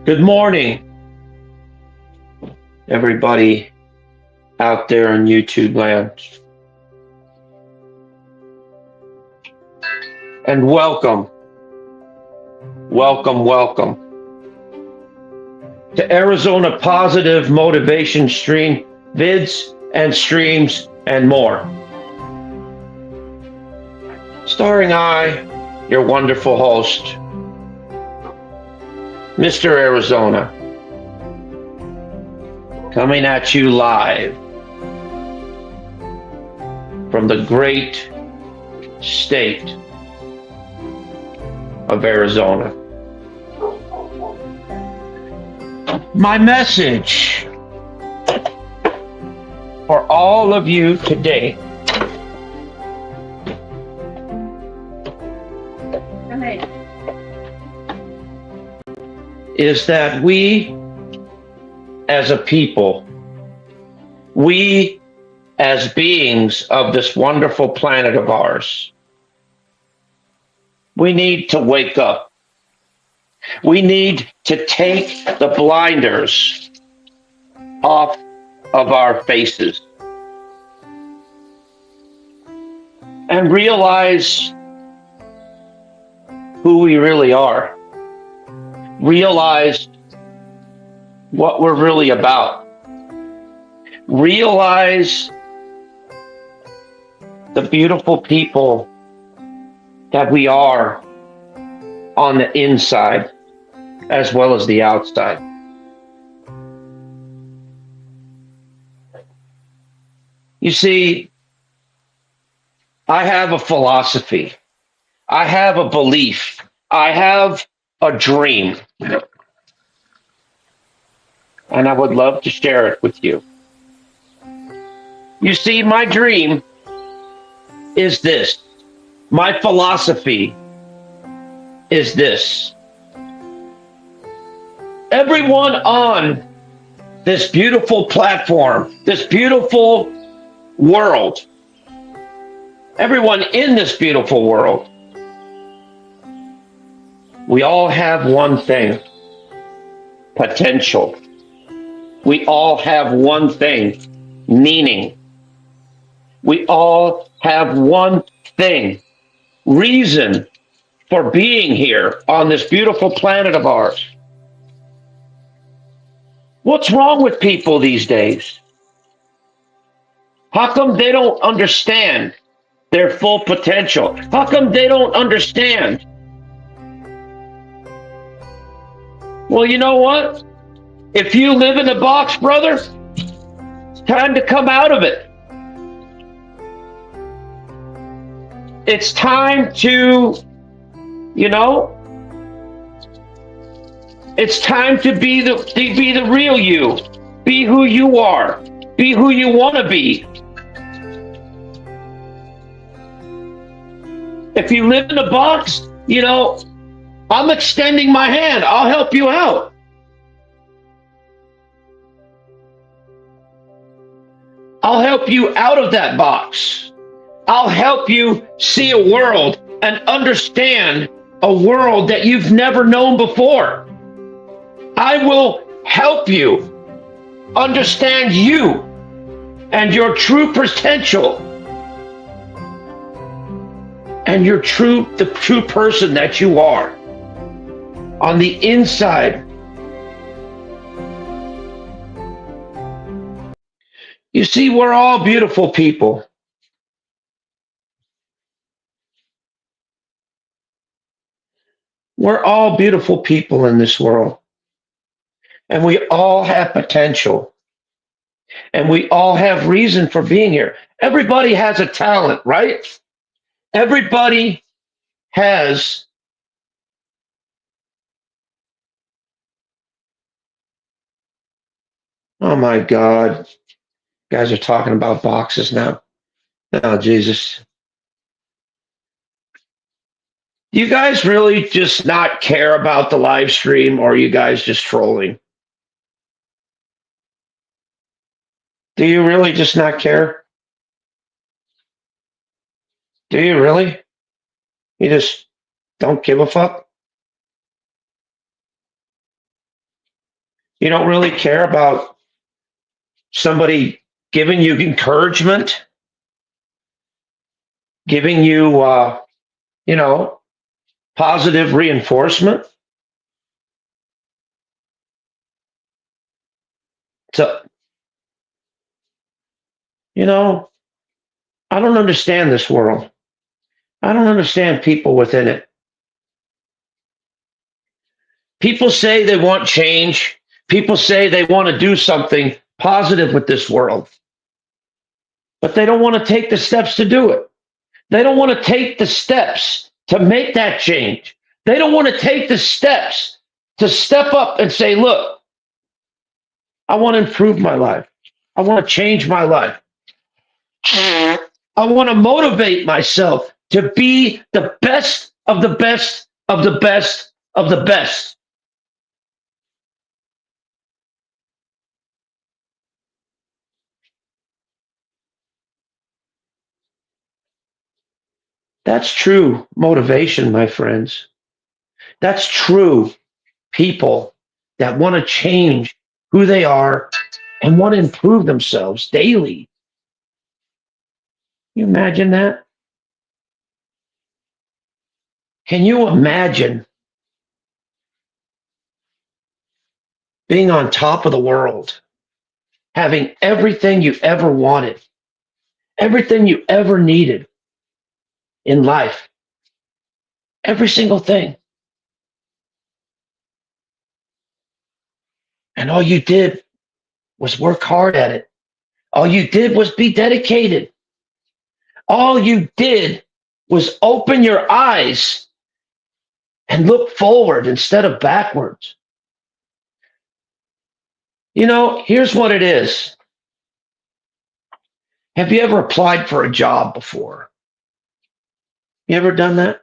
Good morning, everybody out there in YouTube land, and welcome to Arizona Positive Motivation Stream vids and streams and more. Starring your wonderful host, Mr. Arizona, coming at you live from the great state of Arizona. My message for all of you today is that we as a people, we as beings of this wonderful planet of ours, we need to wake up. We need to take the blinders off of our faces and realize who we really are. Realize what we're really about. Realize the beautiful people that we are on the inside as well as the outside. You see, I have a philosophy. I have a belief. I have a dream. And I would love to share it with you. You see, my dream is this. My philosophy is this. Everyone on this beautiful platform, this beautiful world, everyone in this beautiful world, we all have one thing: potential. We all have one thing: meaning. We all have one thing: reason for being here on this beautiful planet of ours. What's wrong with people these days? How come they don't understand their full potential? How come they don't understand? Well, you know what? If you live in a box, brother, it's time to come out of it. It's time to, it's time to be the real you. Be who you are. Be who you want to be. If you live in a box, I'm extending my hand. I'll help you out. I'll help you out of that box. I'll help you see a world and understand a world that you've never known before. I will help you understand you and your true potential and the true person that you are on the inside. You see, we're all beautiful people. We're all beautiful people in this world. And we all have potential. And we all have reason for being here. Everybody has a talent, right? Everybody has oh my God. You guys are talking about boxes now. Oh, Jesus. Do you guys really just not care about the live stream, or are you guys just trolling? Do you really just not care? Do you really? You just don't give a fuck? You don't really care about somebody giving you encouragement, giving you, you know, positive reinforcement. So, you know, I don't understand this world. I don't understand people within it. People say they want change. People say they want to do something positive with this world, but they don't want to take the steps to do it. They don't want to take the steps to make that change. They don't want to take the steps to step up and say, look, I want to improve my life. I want to change my life. I want to motivate myself to be the best of the best of the best of the best. That's true motivation, my friends. That's true people that want to change who they are and want to improve themselves daily. Can you imagine that? Can you imagine being on top of the world, having everything you ever wanted, everything you ever needed in life, every single thing, and all you did was work hard at it? All you did was be dedicated. All you did was open your eyes and look forward instead of backwards. Here's what it is. Have you ever applied for a job before? You ever done that?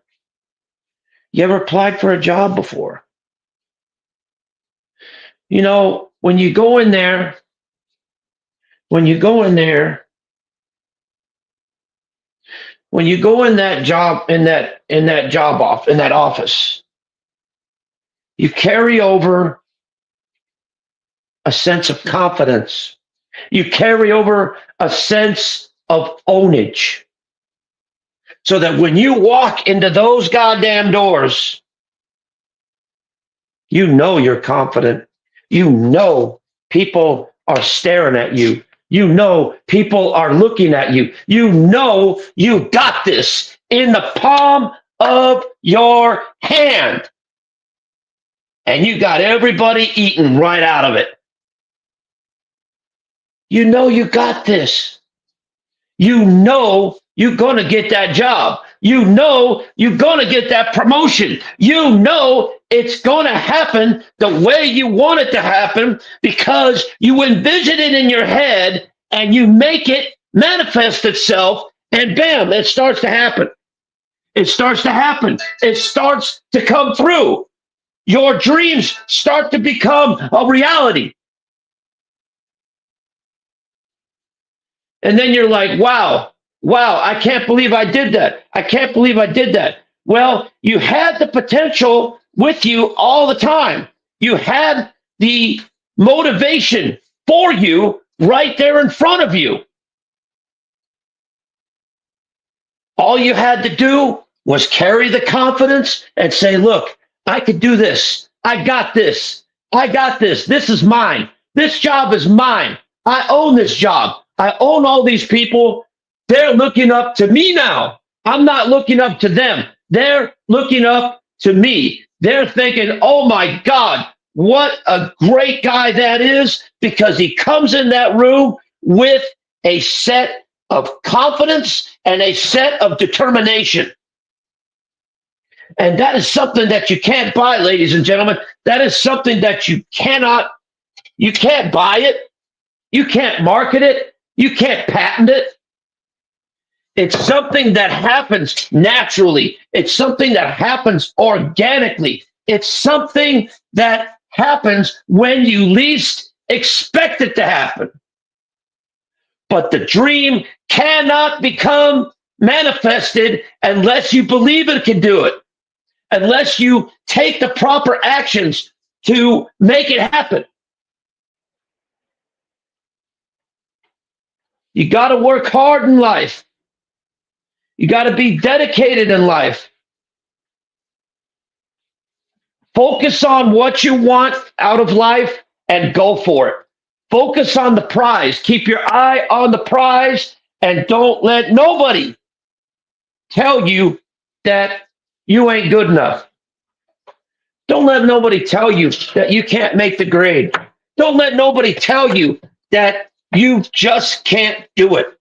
You ever applied for a job before? When you go in there, when you go in there, when you go in that job, in that job off, in that office, you carry over a sense of confidence. You carry over a sense of ownage. So that when you walk into those goddamn doors, you know you're confident. You know people are staring at you. You know people are looking at you. You know you got this in the palm of your hand. And you got everybody eating right out of it. You know you got this. You know you're going to get that job. You know you're going to get that promotion. You know it's going to happen the way you want it to happen because you envision it in your head and you make it manifest itself, and bam, it starts to happen. It starts to happen. It starts to come through. Your dreams start to become a reality. And then you're like, wow, I can't believe I did that. I can't believe I did that. Well, you had the potential with you all the time. You had the motivation for you right there in front of you. All you had to do was carry the confidence and say, look, I could do this. I got this. I got this. This is mine. This job is mine. I own this job. I own all these people. They're looking up to me now. I'm not looking up to them. They're looking up to me. They're thinking, oh my God, what a great guy that is, because he comes in that room with a set of confidence and a set of determination. And that is something that you can't buy, ladies and gentlemen. That is something that you can't buy it. You can't market it. You can't patent it. It's something that happens naturally. It's something that happens organically. It's something that happens when you least expect it to happen. But the dream cannot become manifested unless you believe it can do it, unless you take the proper actions to make it happen. You got to work hard in life. You got to be dedicated in life. Focus on what you want out of life and go for it. Focus on the prize. Keep your eye on the prize and don't let nobody tell you that you ain't good enough. Don't let nobody tell you that you can't make the grade. Don't let nobody tell you that you just can't do it.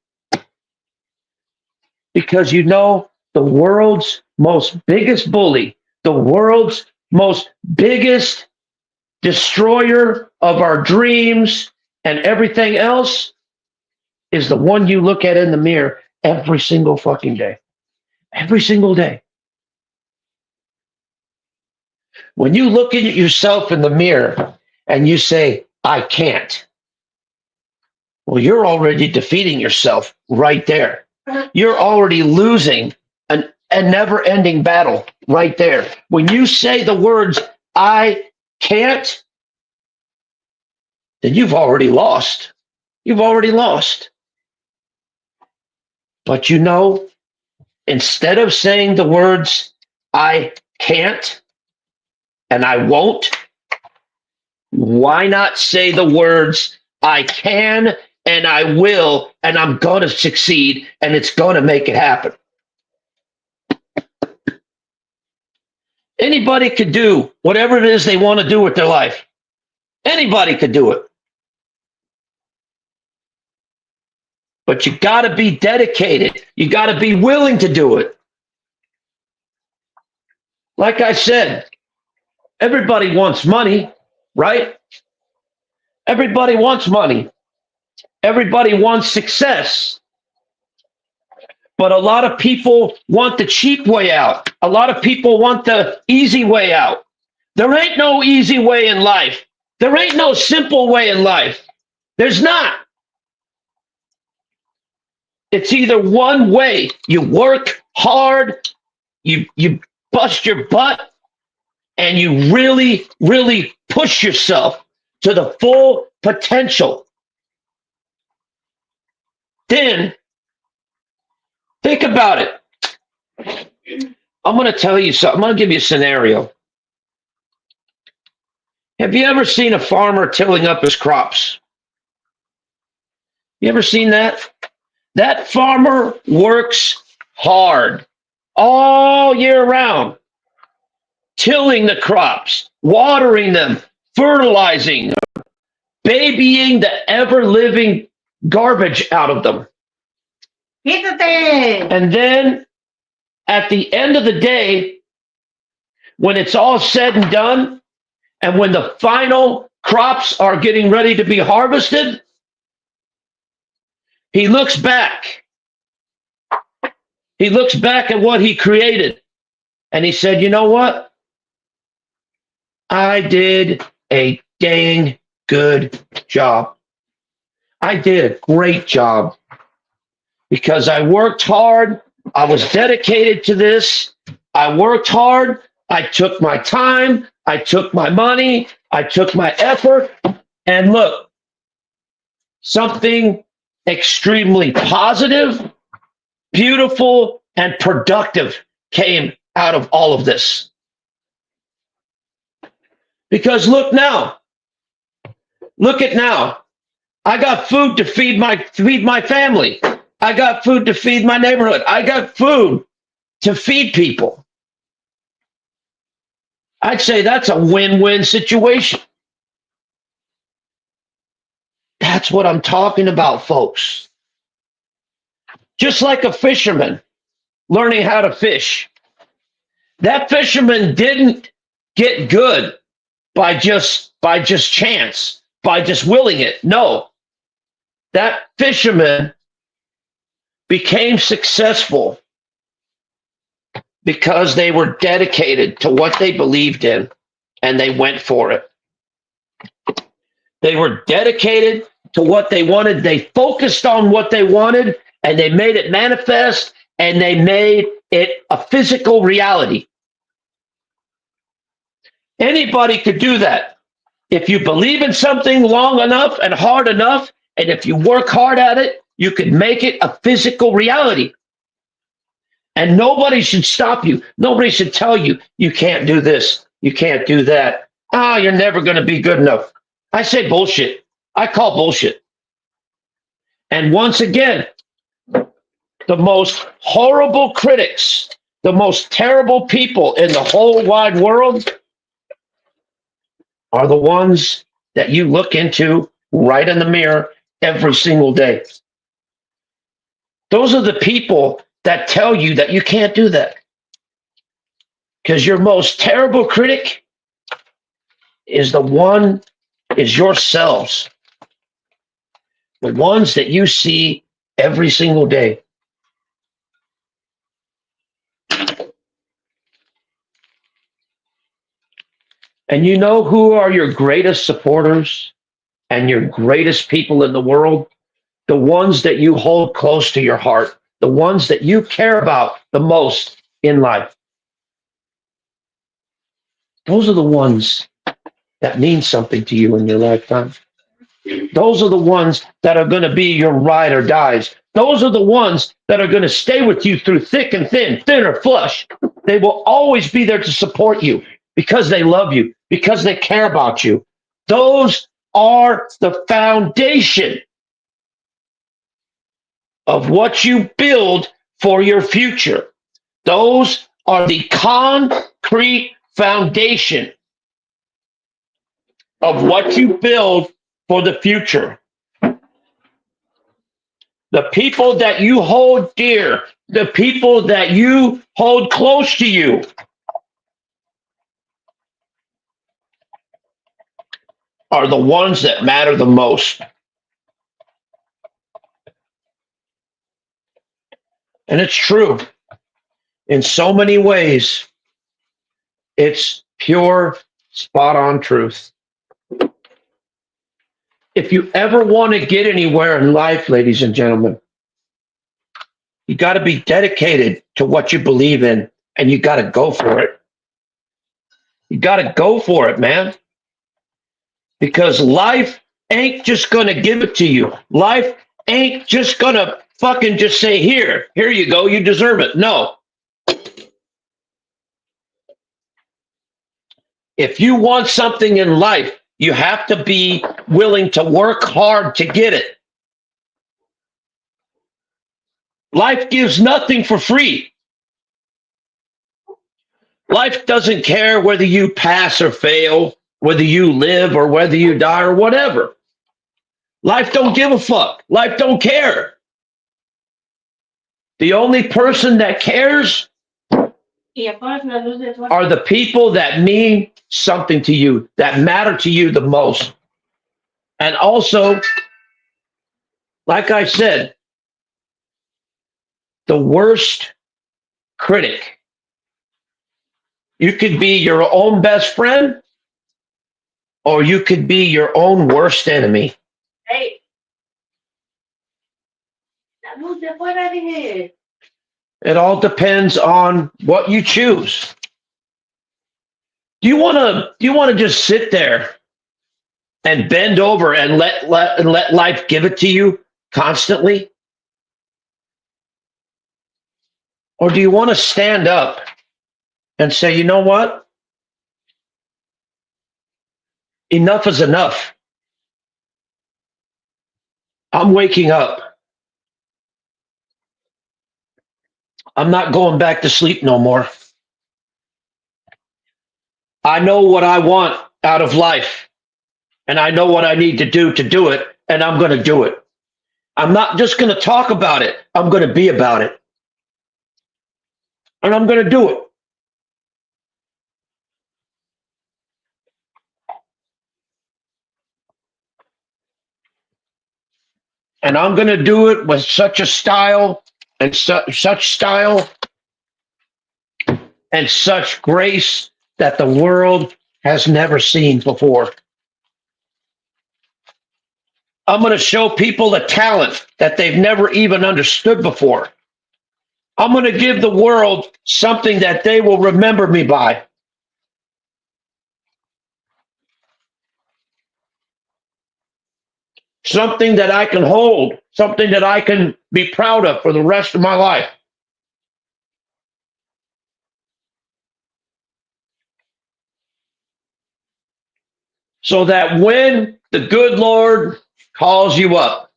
Because you know the world's most biggest bully, the world's most biggest destroyer of our dreams and everything else is the one you look at in the mirror every single fucking day. Every single day. When you look at yourself in the mirror and you say, I can't, well, you're already defeating yourself right there. You're already losing a never ending battle right there. When you say the words, I can't, then you've already lost. You've already lost. But you know, instead of saying the words, I can't and I won't, why not say the words, I can and I will, and I'm going to succeed and it's going to make it happen? Anybody could do whatever it is they want to do with their life. Anybody could do it. But you got to be dedicated. You got to be willing to do it. Like I said, everybody wants money, right? Everybody wants money. Everybody wants success. But a lot of people want the cheap way out. A lot of people want the easy way out. There ain't no easy way in life. There ain't no simple way in life. There's not. It's either one way. You work hard, you bust your butt, and you really, really push yourself to the full potential. Then think about it. I'm going to tell you something. I'm going to give you a scenario. Have you ever seen a farmer tilling up his crops? You ever seen that? That farmer works hard all year round, tilling the crops, watering them, fertilizing, babying the ever-living garbage out of them. And then at the end of the day, when it's all said and done, and when the final crops are getting ready to be harvested, he looks back. He looks back at what he created, and he said, you know what? I did a dang good job. I did a great job because I worked hard. I was dedicated to this. I worked hard. I took my time. I took my money. I took my effort. And look, something extremely positive, beautiful, and productive came out of all of this. Because look now. Look at now. I got food to feed my family. I got food to feed my neighborhood. I got food to feed people. I'd say that's a win-win situation. That's what I'm talking about, folks. Just like a fisherman learning how to fish. That fisherman didn't get good by just chance, by just willing it. No. That fisherman became successful because they were dedicated to what they believed in and they went for it. They were dedicated to what they wanted. They focused on what they wanted and they made it manifest and they made it a physical reality. Anybody could do that. If you believe in something long enough and hard enough, and if you work hard at it, You could make it a physical reality. And nobody should stop you. Nobody should tell you, you can't do this. You can't do that. Oh, you're never going to be good enough. I say bullshit. I call bullshit. And once again, the most horrible critics, the most terrible people in the whole wide world are the ones that you look into right in the mirror every single day. Those are the people that tell you that you can't do that. Because your most terrible critic is yourselves, the ones that you see every single day. And you know who are your greatest supporters and your greatest people in the world? The ones that you hold close to your heart, the ones that you care about the most in life. Those are the ones that mean something to you in your lifetime. Those are the ones that are going to be your ride or dies. Those are the ones that are going to stay with you through thick and thin or flush. They will always be there to support you because they love you, because they care about you. Those are the foundation of what you build for your future. Those are the concrete foundation of what you build for the future. The people that you hold dear, the people that you hold close to you, are the ones that matter the most. And it's true. In so many ways, it's pure, spot on truth. If you ever want to get anywhere in life, ladies and gentlemen, you got to be dedicated to what you believe in and you got to go for it. You got to go for it, man. Because life ain't just going to give it to you. Life ain't just going to fucking just say, here you go, you deserve it. No. If you want something in life, you have to be willing to work hard to get it. Life gives nothing for free. Life doesn't care whether you pass or fail, whether you live or whether you die or whatever. Life don't give a fuck. Life don't care. The only person that cares are the people that mean something to you, that matter to you the most. And also, like I said, the worst critic. You could be your own best friend, or you could be your own worst enemy. Hey. It all depends on what you choose. Do you want to just sit there and bend over and let life give it to you constantly? Or do you want to stand up and say, you know what? Enough is enough. I'm waking up. I'm not going back to sleep no more. I know what I want out of life, and I know what I need to do it, and I'm going to do it. I'm not just going to talk about it. I'm going to be about it. And I'm going to do it. And I'm going to do it with such a style and such style and such grace that the world has never seen before. I'm going to show people a talent that they've never even understood before. I'm going to give the world something that they will remember me by. something that I can hold, something that I can be proud of for the rest of my life. So that when the good Lord calls you up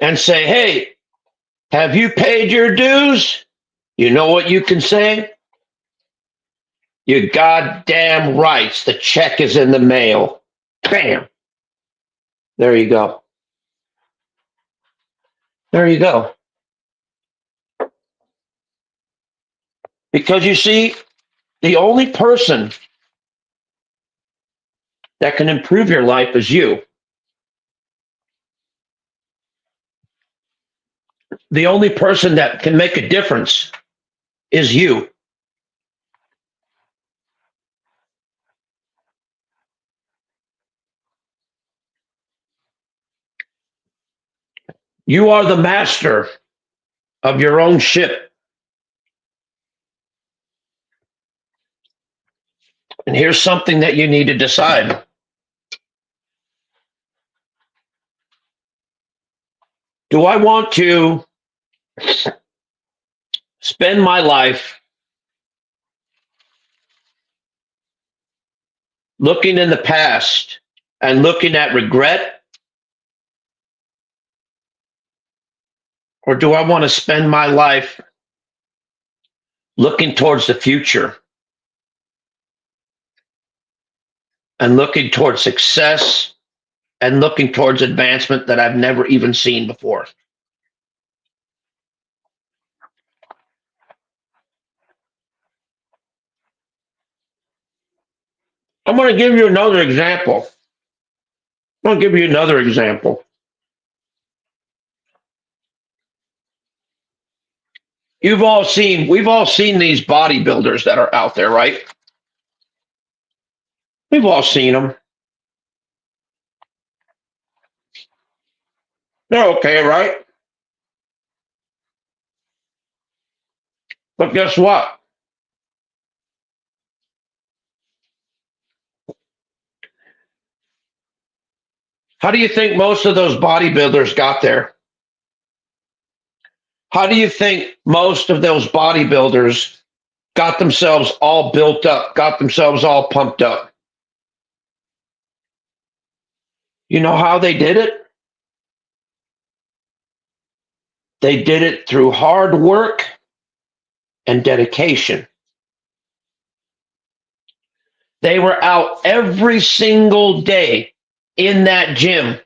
and say, hey, have you paid your dues? You know what you can say? You goddamn rights. The check is in the mail. Bam. There you go. There you go. Because you see, the only person that can improve your life is you. The only person that can make a difference is you. You are the master of your own ship. And here's something that you need to decide. Do I want to spend my life looking in the past and looking at regret? Or do I want to spend my life looking towards the future and looking towards success and looking towards advancement that I've never even seen before? I'm going to give you another example. I'm going to give you another example. We've all seen these bodybuilders that are out there, right? We've all seen them. They're okay, right? But guess what? How do you think most of those bodybuilders got there? How do you think most of those bodybuilders got themselves all built up, got themselves all pumped up? You know how they did it? They did it through hard work and dedication. They were out every single day in that gym,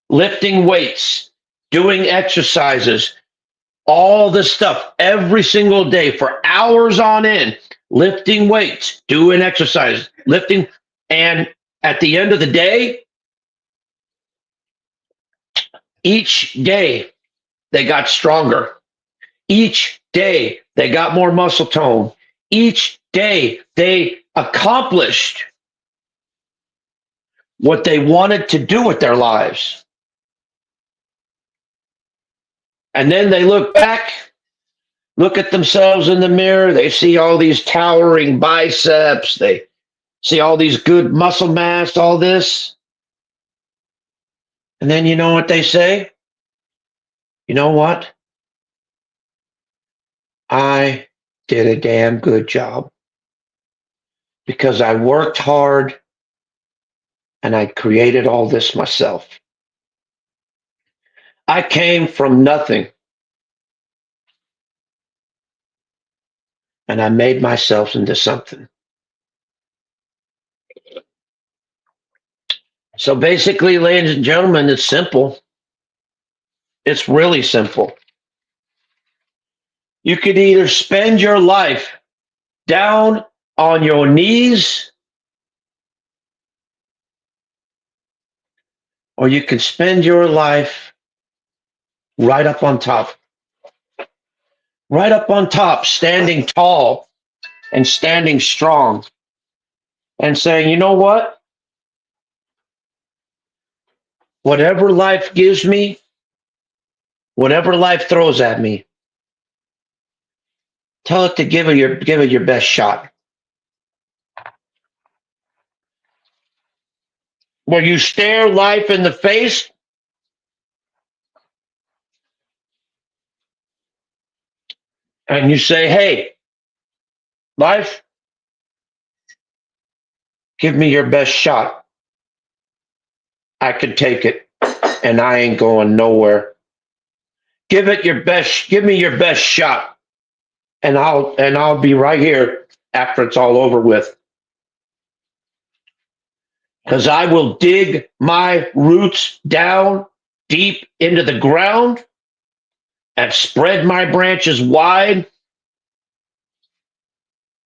lifting weights, doing exercises, all this stuff every single day for hours on end, lifting weights, doing exercises, lifting. And at the end of the day, each day they got stronger. Each day they got more muscle tone. Each day they accomplished what they wanted to do with their lives. And then they look back, look at themselves in the mirror. They see all these towering biceps. They see all these good muscle mass, all this. And then you know what they say? You know what? I did a damn good job because I worked hard and I created all this myself. I came from nothing and I made myself into something. So basically, ladies and gentlemen, it's simple. It's really simple. You could either spend your life down on your knees or you can spend your life right up on top. Right up on top, standing tall and standing strong and saying, you know what? Whatever life gives me, whatever life throws at me, tell it to give it your best shot. where you stare life in the face and you say, hey, life, give me your best shot. I can take it, and I ain't going nowhere. Give me your best shot, and I'll be right here after it's all over with. Because I will dig my roots down deep into the ground and spread my branches wide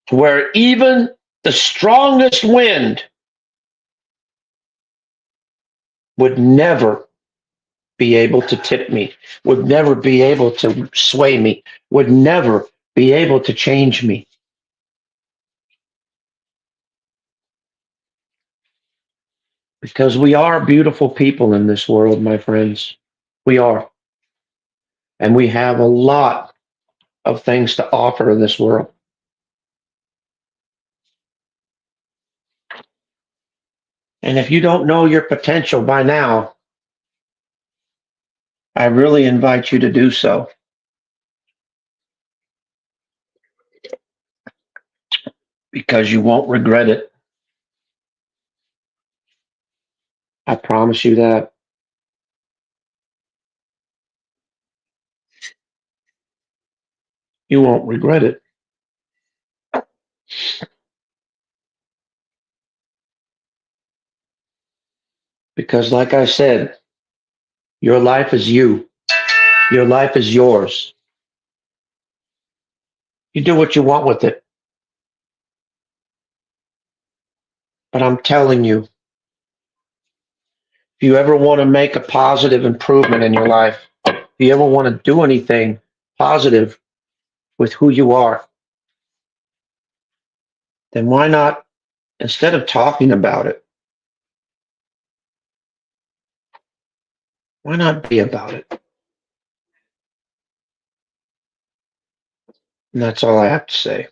to where even the strongest wind would never be able to tip me, would never be able to sway me, would never be able to change me. Because we are beautiful people in this world, my friends. We are. And we have a lot of things to offer in this world. And if you don't know your potential by now, I really invite you to do so because you won't regret it. I promise you that. You won't regret it. Because, like I said, your life is you, your life is yours. You do what you want with it. But I'm telling you, if you ever want to make a positive improvement in your life, if you ever want to do anything positive with who you are, then why not, instead of talking about it, why not be about it? And that's all I have to say.